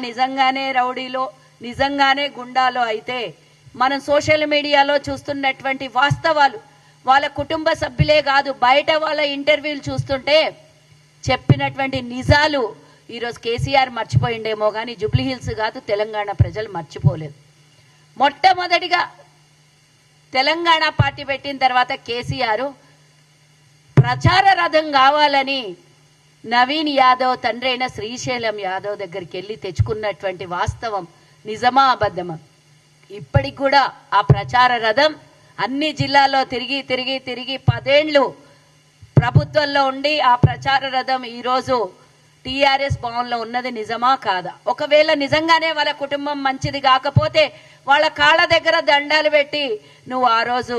నిజంగానే రౌడీలో నిజంగానే గుండాలో అయితే మనం సోషల్ మీడియాలో చూస్తున్నటువంటి వాస్తవాలు వాళ్ళ కుటుంబ సభ్యులే కాదు బయట వాళ్ళ ఇంటర్వ్యూలు చూస్తుంటే చెప్పినటువంటి నిజాలు ఈరోజు కేసీఆర్ మర్చిపోయిండేమో కానీ జూబ్లీ హిల్స్ కాదు తెలంగాణ ప్రజలు మర్చిపోలేదు. మొట్టమొదటిగా తెలంగాణ పార్టీ పెట్టిన తర్వాత కేసీఆర్ ప్రచార రథం కావాలని నవీన్ యాదవ్ తండ్రి అయిన శ్రీశైలం యాదవ్ దగ్గరికి వెళ్ళి తెచ్చుకున్నటువంటి వాస్తవం నిజమా అబద్ధమా? ఇప్పటికి కూడా ఆ ప్రచార రథం అన్ని జిల్లాల్లో తిరిగి తిరిగి తిరిగి 10 ఏళ్ళు ప్రభుత్వంలో ఉండి ఆ ప్రచార రథం ఈరోజు టీఆర్ఎస్ భవన్లో ఉన్నది నిజమా కాదా? ఒకవేళ నిజంగానే వాళ్ళ కుటుంబం మంచిది కాకపోతే వాళ్ళ కాళ్ళ దగ్గర దండాలు పెట్టి నువ్వు ఆ రోజు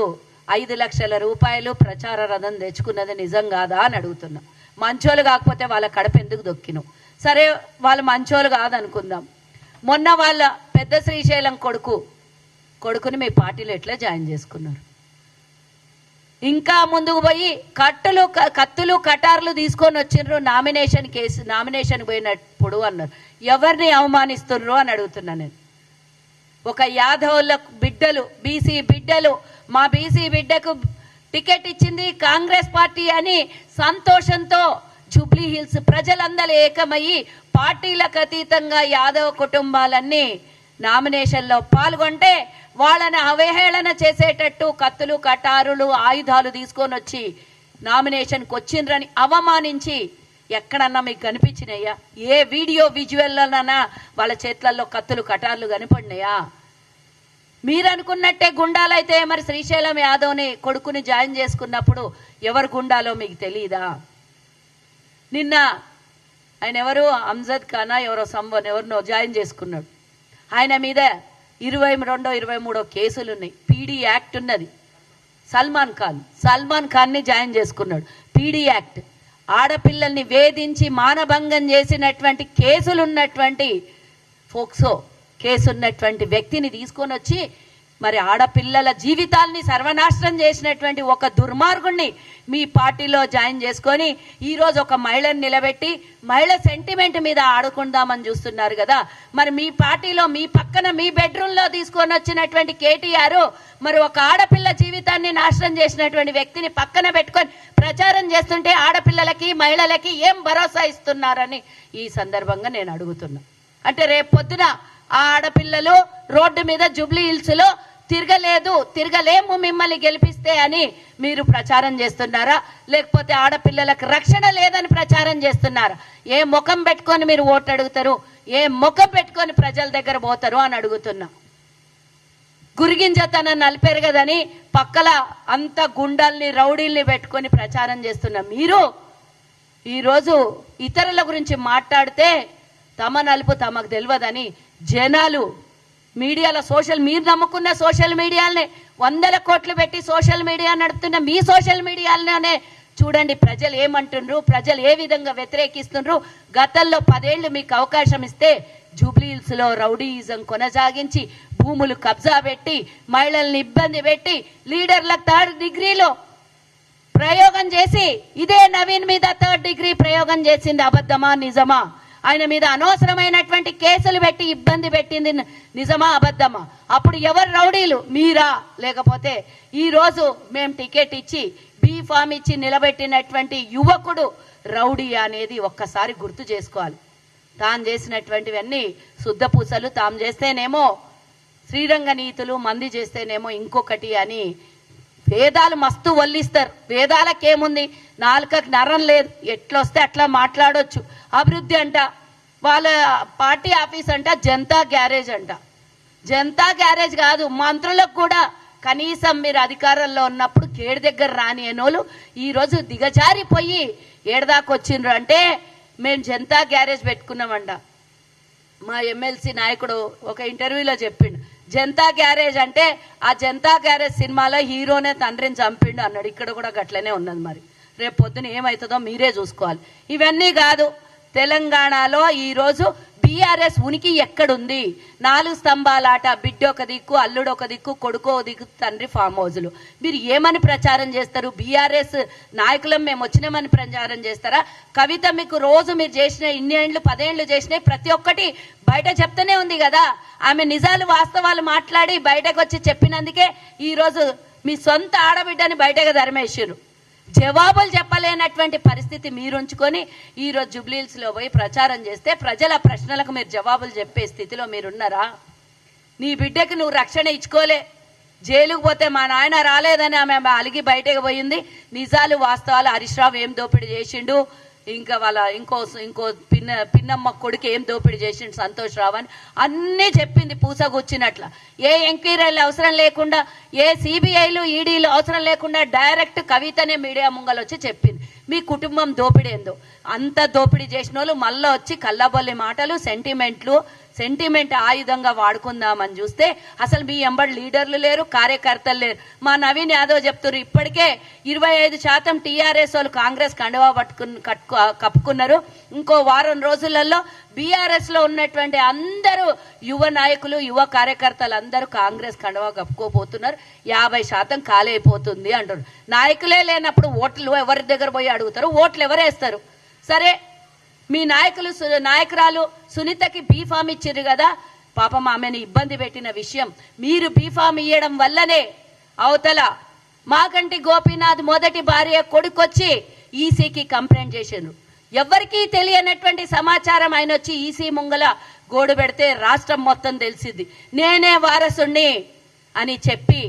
5 లక్షల రూపాయలు ప్రచార రథం తెచ్చుకున్నది నిజం కాదా అని అడుగుతున్నా. మంచోళ్ళు కాకపోతే వాళ్ళ కడప ఎందుకు దొక్కిను? సరే వాళ్ళు మంచోళ్ళు కాదనుకుందాం. మొన్న వాళ్ళ పెద్ద శ్రీశైలం కొడుకుని మీ పార్టీలో ఎట్లా జాయిన్ చేసుకున్నారు? ఇంకా ముందుకు పోయి కత్తులు కటార్లు తీసుకొని వచ్చిండ్రు నామినేషన్ పోయినప్పుడు అన్నారు. ఎవరిని అవమానిస్తున్నారు అని అడుగుతున్నా నేను. ఒక యాదవుల బిడ్డలు బీసీ బిడ్డలు మా బీసీ బిడ్డకు టికెట్ ఇచ్చింది కాంగ్రెస్ పార్టీ అని సంతోషంతో జూబ్లీ హిల్స్ ప్రజలందరూ ఏకమయ్యి పార్టీలకు అతీతంగా యాదవ కుటుంబాలన్నీ నామినేషన్లో పాల్గొంటే వాళ్ళని అవహేళన చేసేటట్టు కత్తులు కటారులు ఆయుధాలు తీసుకొని వచ్చి నామినేషన్కి వచ్చిండ్రని అవమానించి ఎక్కడన్నా మీకు కనిపించినాయా? ఏ వీడియో విజువల్లోనన్నా వాళ్ళ చేతులలో కత్తులు కటార్లు కనిపడినాయా? మీరు అనుకున్నట్టే గుండాలైతే మరి శ్రీశైలం యాదవ్ని కొడుకుని జాయిన్ చేసుకున్నప్పుడు ఎవరు గుండాలో మీకు తెలీదా? నిన్న ఆయన ఎవరు అంజద్ ఖానా ఎవరినో జాయిన్ చేసుకున్నాడు. ఆయన మీద 22, 23 కేసులు ఉన్నాయి. పీడీ యాక్ట్ ఉన్నది. సల్మాన్ ఖాన్ని జాయిన్ చేసుకున్నాడు. పీడీ యాక్ట్ ఆడపిల్లల్ని వేధించి మానభంగం చేసినటువంటి కేసులున్నటువంటి ఫోక్సో కేసున్నటువంటి వ్యక్తిని తీసుకొని వచ్చి మరి ఆడపిల్లల జీవితాల్ని సర్వనాశనం చేసినటువంటి ఒక దుర్మార్గుణ్ణి మీ పార్టీలో జాయిన్ చేసుకొని ఈరోజు ఒక మహిళను నిలబెట్టి మహిళ సెంటిమెంట్ మీద ఆడుకుందామని చూస్తున్నారు కదా. మరి మీ పార్టీలో మీ పక్కన మీ బెడ్రూమ్లో తీసుకొని వచ్చినటువంటి కేటీఆర్ మరి ఒక ఆడపిల్ల జీవితాన్ని నాశనం చేసినటువంటి వ్యక్తిని పక్కన పెట్టుకొని ప్రచారం చేస్తుంటే ఆడపిల్లలకి మహిళలకి ఏం భరోసా ఇస్తున్నారని ఈ సందర్భంగా నేను అడుగుతున్నా. అంటే రేపు పొద్దున ఆ ఆడపిల్లలు రోడ్డు మీద జూబ్లీ హిల్స్ లో తిరగలేము మిమ్మల్ని గెలిపిస్తే అని మీరు ప్రచారం చేస్తున్నారా? లేకపోతే ఆడపిల్లలకు రక్షణ లేదని ప్రచారం చేస్తున్నారా? ఏ ముఖం పెట్టుకొని మీరు ఓటు అడుగుతారు? ఏ ముఖం పెట్టుకొని ప్రజల దగ్గర పోతారు అని అడుగుతున్నా. గురిగింజతనం నలిపారు కదని పక్కల అంత గుండాల్ని రౌడీల్ని పెట్టుకొని ప్రచారం చేస్తున్నా మీరు ఈరోజు ఇతరుల గురించి మాట్లాడితే తమ నలుపు తమకు తెలియదని జనాలు మీడియాలో మీరు నమ్ముకున్న సోషల్ మీడియాలనే 100 కోట్లు పెట్టి సోషల్ మీడియా నడుపుతున్న మీ సోషల్ మీడియాలనే చూడండి ప్రజలు ఏమంటుండ్రు, ప్రజలు ఏ విధంగా వ్యతిరేకిస్తుండ్రు. గతంలో 10 ఏళ్ళు మీకు అవకాశం ఇస్తే జూబ్లీ హిల్స్ లో రౌడీయిజం కొనసాగించి భూములు కబ్జా పెట్టి మహిళల్ని ఇబ్బంది పెట్టి లీడర్లకు 3rd డిగ్రీలో ప్రయోగం చేసి ఇదే నవీన్ మీద 3rd డిగ్రీ ప్రయోగం చేసింది అబద్ధమా నిజమా? ఆయన మీద అనవసరమైనటువంటి కేసులు పెట్టి ఇబ్బంది పెట్టింది నిజమా అబద్ధమా? అప్పుడు ఎవరు రౌడీలు? మీరా? లేకపోతే ఈరోజు మేము టికెట్ ఇచ్చి బీఫామ్ ఇచ్చి నిలబెట్టినటువంటి యువకుడు రౌడీ అనేది ఒక్కసారి గుర్తు చేసుకోవాలి. తాను చేసినటువంటివన్నీ శుద్ధపూసలు, తాము చేస్తేనేమో శ్రీరంగ నీతులు, మంది చేస్తేనేమో ఇంకొకటి అని వేదాలు మస్తు వల్లిస్తారు. వేదాలకేముంది? నాలుకకు నరం లేదు, ఎట్లొస్తే అట్లా మాట్లాడొచ్చు. అభివృద్ధి అంట, వాళ్ళ పార్టీ ఆఫీస్ అంట జనతా గ్యారేజ్ అంట. జనతా గ్యారేజ్ కాదు, మంత్రులకు కూడా కనీసం మీరు అధికారంలో ఉన్నప్పుడు గేడు దగ్గర రాని అనేవాళ్ళు ఈరోజు దిగజారిపోయి ఏడదాకా వచ్చిండ్రు. అంటే మేము జనతా గ్యారేజ్ పెట్టుకున్నామంట. మా ఎమ్మెల్సీ నాయకుడు ఒక ఇంటర్వ్యూలో చెప్పిండు, జనతా గ్యారేజ్ అంటే ఆ జనతా గ్యారేజ్ సినిమాలో హీరోనే తండ్రిని చంపిండు అన్నాడు. ఇక్కడ కూడా గట్లనే ఉన్నది. మరి రేపు పొద్దున ఏమవుతుందో మీరే చూసుకోవాలి. ఇవన్నీ కాదు, తెలంగాణలో ఈరోజు బీఆర్ఎస్ ఉనికి ఎక్కడుంది? 4 స్తంభాలాట, బిడ్డ ఒక దిక్కు, అల్లుడు ఒక దిక్కు, కొడుకో దిక్కు, తండ్రి ఫామ్ హౌజులు. మీరు ఏమని ప్రచారం చేస్తారు? బీఆర్ఎస్ నాయకులం మేము వచ్చినామని ప్రచారం చేస్తారా? కవిత మీకు రోజు మీరు చేసిన ఇన్నేళ్ళు 10 ఏళ్ళు చేసినాయి ప్రతి ఒక్కటి బయట చెప్తూనే ఉంది కదా. ఆమె నిజాలు వాస్తవాలు మాట్లాడి బయటకు వచ్చి చెప్పినందుకే ఈరోజు మీ సొంత ఆడబిడ్డని బయటకు ధర్మేశారు. జవాబులు చెప్పలేనటువంటి పరిస్థితి మీరు ఉంచుకొని ఈరోజు జూబ్లీహిల్స్లో పోయి ప్రచారం చేస్తే ప్రజల ప్రశ్నలకు మీరు జవాబులు చెప్పే స్థితిలో మీరున్నారా? నీ బిడ్డకి నువ్వు రక్షణ ఇచ్చుకోలే, జైలుకు పోతే మా నాయన రాలేదని ఆమె అలిగి బయటకు పోయింది. నిజాలు వాస్తవాలు హరీష్ రావు ఏం దోపిడీ చేసిండు, ఇంకా వాళ్ళ ఇంకో పిన్నమ్మ కొడుకు ఏం దోపిడీ చేసిండు సంతోష్ రావు అని అన్నీ చెప్పింది పూసగుచ్చినట్ల. ఏ ఎంక్వైరీలు అవసరం లేకుండా, ఏ సిబిఐలు ఈడీలు అవసరం లేకుండా డైరెక్ట్ కవితనే మీడియా ముంగలు వచ్చి చెప్పింది మీ కుటుంబం దోపిడీ ఏందో. అంత దోపిడీ చేసిన వాళ్ళు మళ్ళీ వచ్చి కల్లబొల్లి మాటలు, సెంటిమెంట్ ఆయుధంగా వాడుకుందామని చూస్తే అసలు మీ ఎంబడి లీడర్లు లేరు, కార్యకర్తలు లేరు. మా నవీన్ యాదవ్ చెప్తున్నారు ఇప్పటికే 25% టీఆర్ఎస్ వాళ్ళు కాంగ్రెస్ కండువా కప్పుకున్నారు. ఇంకో వారం రోజులలో బీఆర్ఎస్ లో ఉన్నటువంటి అందరూ యువ నాయకులు, యువ కార్యకర్తలు అందరూ కాంగ్రెస్ కండువా కప్పుకోపోతున్నారు. 50% ఖాళీ అయిపోతుంది అంటారు. నాయకులే లేనప్పుడు ఓట్లు ఎవరి దగ్గర పోయి అడుగుతారు? ఓట్లు ఎవరేస్తారు? సరే, మీ నాయకురాలు సునీతకి బీఫామ్ ఇచ్చారు కదా, పాపం ఆమెను ఇబ్బంది పెట్టిన విషయం మీరు బీఫామ్ ఇవ్వడం వల్లనే అవతల మాకంటి గోపీనాథ్ మొదటి భార్య కొడుకొచ్చి ఈసీకి కంప్లైంట్ చేశారు. ఎవరికీ తెలియనటువంటి సమాచారం ఆయన వచ్చి ఈసీ ముంగల గోడు పెడితే రాష్ట్రం మొత్తం తెలిసింది. నేనే వారసుణ్ణి అని చెప్పి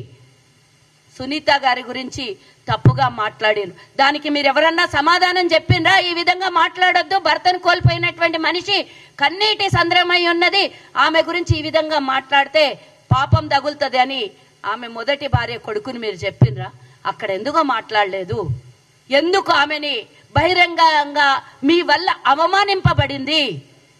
సునీత గారి గురించి తప్పుగా మాట్లాడారు. దానికి మీరు ఎవరన్నా సమాధానం చెప్పిండ్రా? ఈ విధంగా మాట్లాడొద్దు, భర్తను కోల్పోయినటువంటి మనిషి కన్నీటి సంద్రమై ఉన్నది, ఆమె గురించి ఈ విధంగా మాట్లాడితే పాపం తగులుతుంది అని ఆమె మొదటి భార్య కొడుకుని మీరు చెప్పిండ్రా? అక్కడ ఎందుకు మాట్లాడలేదు? ఎందుకు ఆమెని బహిరంగంగా మీ వల్ల అవమానింపబడింది?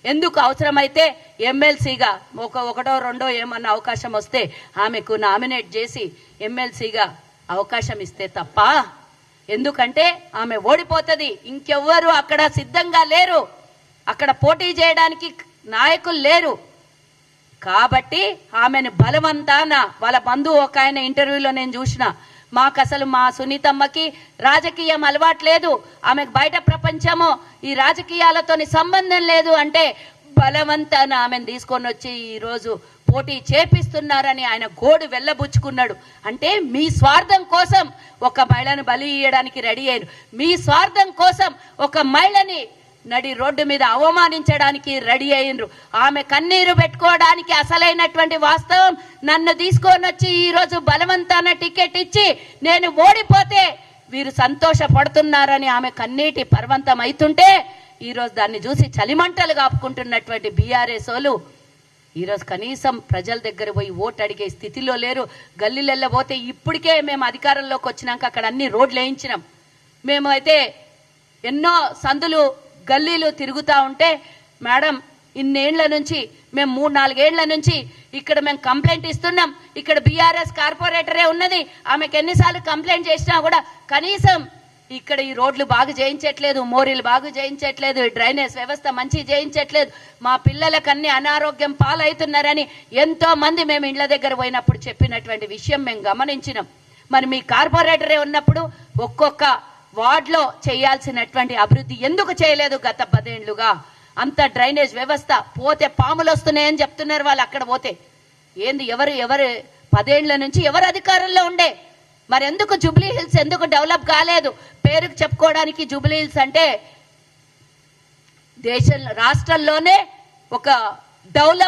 ఎందుకు అవసరమైతే ఎమ్మెల్సీగా ఒకటో రెండో ఏమన్నా అవకాశం వస్తే ఆమెకు నామినేట్ చేసి ఎమ్మెల్సీగా అవకాశం ఇస్తే తప్ప, ఎందుకంటే ఆమె ఓడిపోతుంది. ఇంకెవ్వరు అక్కడ సిద్ధంగా లేరు, అక్కడ పోటీ చేయడానికి నాయకులు లేరు. కాబట్టి ఆమెను బలవంతాన వాళ్ళ బంధువు ఒక ఆయన ఇంటర్వ్యూలో నేను చూసిన, మాకు అసలు మా సునీతమ్మకి రాజకీయం అలవాట్లేదు, ఆమెకు బయట ప్రపంచము ఈ రాజకీయాలతోని సంబంధం లేదు అంటే బలవంతాన ఆమెను తీసుకొని వచ్చి ఈరోజు పోటీ చేపిస్తున్నారని ఆయన గోడు వెళ్ళబుచ్చుకున్నాడు. అంటే మీ స్వార్థం కోసం ఒక మహిళను బలి ఇయ్యడానికి రెడీ అయ్యారు. మీ స్వార్థం కోసం ఒక మహిళని నడి రోడ్డు మీద అవమానించడానికి రెడీ అయ్యిండ్రు. ఆమె కన్నీరు పెట్టుకోవడానికి అసలైనటువంటి వాస్తవం, నన్ను తీసుకొని వచ్చి ఈరోజు బలవంతాన టికెట్ ఇచ్చి నేను ఓడిపోతే వీరు సంతోషపడుతున్నారని ఆమె కన్నీటి పర్వంతం అవుతుంటే ఈరోజు దాన్ని చూసి చలిమంటలు కాపుకుంటున్నటువంటి బీఆర్ఎస్ వాళ్ళు ఈరోజు కనీసం ప్రజల దగ్గర పోయి ఓటు అడిగే స్థితిలో లేరు. గల్లీలలో పోతే ఇప్పటికే మేము అధికారంలోకి వచ్చినాక అక్కడ అన్ని రోడ్లు వేయించినాం. మేము అయితే ఎన్నో సందులు గల్లీలు తిరుగుతూ ఉంటే, మేడం ఇన్నేళ్ల నుంచి మేము 3-4 ఏళ్ల నుంచి ఇక్కడ మేము కంప్లైంట్ ఇస్తున్నాం, ఇక్కడ బీఆర్ఎస్ కార్పొరేటరే ఉన్నది, ఆమెకు ఎన్నిసార్లు కంప్లైంట్ చేసినా కూడా కనీసం ఇక్కడ ఈ రోడ్లు బాగు చేయించట్లేదు, మోరీలు బాగు చేయించట్లేదు, డ్రైనేజ్ వ్యవస్థ మంచి చేయించట్లేదు, మా పిల్లలకు అన్ని అనారోగ్యం పాలవుతున్నారని ఎంతో మంది మేము ఇళ్ల దగ్గర పోయినప్పుడు చెప్పినటువంటి విషయం మేము గమనించినాం. మరి మీ కార్పొరేటరే ఉన్నప్పుడు ఒక్కొక్క వార్డులో చేయాల్సినటువంటి అభివృద్ధి ఎందుకు చేయలేదు గత 10 ఏళ్లుగా? అంత డ్రైనేజ్ వ్యవస్థ పోతే పాములు వస్తున్నాయని చెప్తున్నారు వాళ్ళు. అక్కడ పోతే ఏంది? ఎవరు 10 ఏళ్ల నుంచి ఎవరు అధికారంలో ఉండే? మరి ఎందుకు జూబ్లీహిల్స్ ఎందుకు డెవలప్ కాలేదు? పేరుకు చెప్పుకోవడానికి జూబ్లీహిల్స్ అంటే రాష్ట్రంలోనే ఒక డెవలప్